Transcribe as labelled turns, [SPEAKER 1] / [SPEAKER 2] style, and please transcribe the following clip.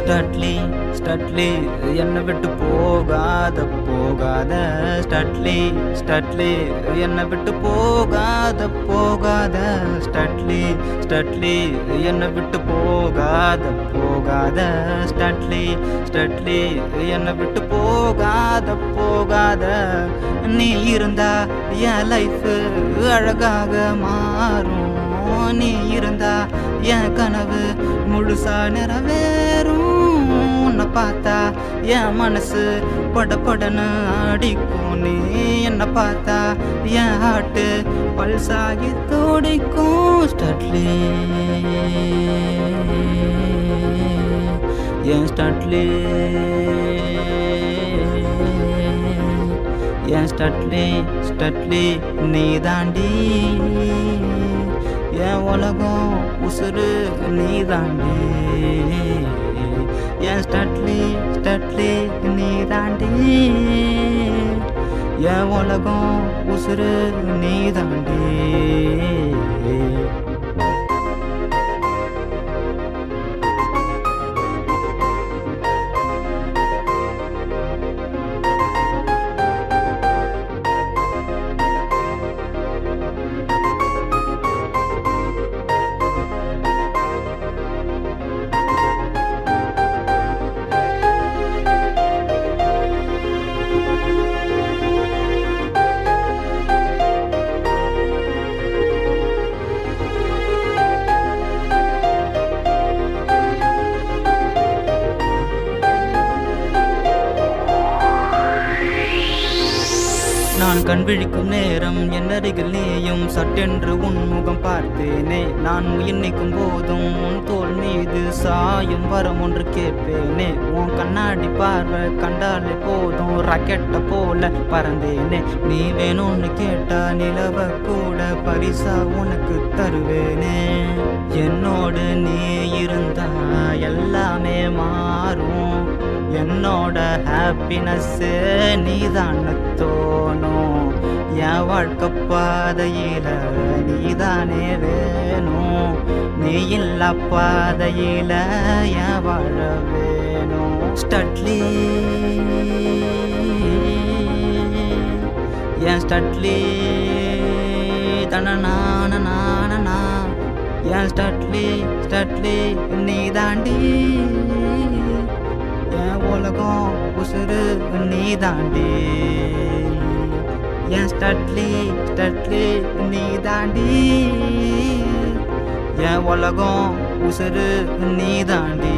[SPEAKER 1] ஸ்டட்லி ஸ்டட்லி என்னை விட்டு போகாத போகாத ஸ்டட்லி ஸ்டட்லி என்னை விட்டு போகாத போகாத ஸ்டட்லி ஸ்டட்லி என்னை விட்டு போகாத போகாத ஸ்டட்லி ஸ்டட்லி என்னை விட்டு போகாத போகாத நீ இருந்தா என் லைஃப் அழகாக மாறும் நீ இருந்தா என் கனவு முழுசா நிறைவேறும் உன்னை பார்த்தா என் மனசு படன்னு அடிக்கும் நீ என்னை பார்த்தா என் ஹார்ட்டு பல்சாகி துடிக்கும் ஸ்டட்லி என் ஸ்டட்லி என் ஸ்டட்லி ஸ்டட்லி நீ தாண்டி என் உலகம் உசுறு நீ தாண்டி என் ஸ்டட்லி ஸ்டட்லி நீ தாண்டி என் உலகம் உசுறு நீ தாண்டி நான் கண் விழிக்கும் நேரம் என் அருகில் நீயும் சட்டென்று உன் முகம் பார்த்தேனே நான் உயிர் நீக்கும் போதும் உன் தோள் மீது சாயும் வரம் ஒன்று கேட்பேனே உன் கண்ணாடி பார்வை கண்டாலே போதும் ராக்கெட்டை போல பறந்தேனே நீ வேணும்னு கேட்டா நிலவ கூட பரிசா உனக்கு தருவேனே என்னோடு நீ இருந்தா எல்லாமே மாறும் என்னோட ஹாப்பினஸ் நீதான் தோணும் என் வாழ்க்கை பாதையில நீதானே வேணும் நீ இல்ல பாதையில என் வாழ வேணும் ஸ்டட்லி என் ஸ்டட்லி தனனா என் ஸ்டட்லி ஸ்டட்லி நீ தாண்டி என் உலகம் உசுறு நீ தாண்டி என் ஸ்டட்லி ஸ்டட்லி நீ தாண்டி என் உலகம் உசுறு நீ தாண்டி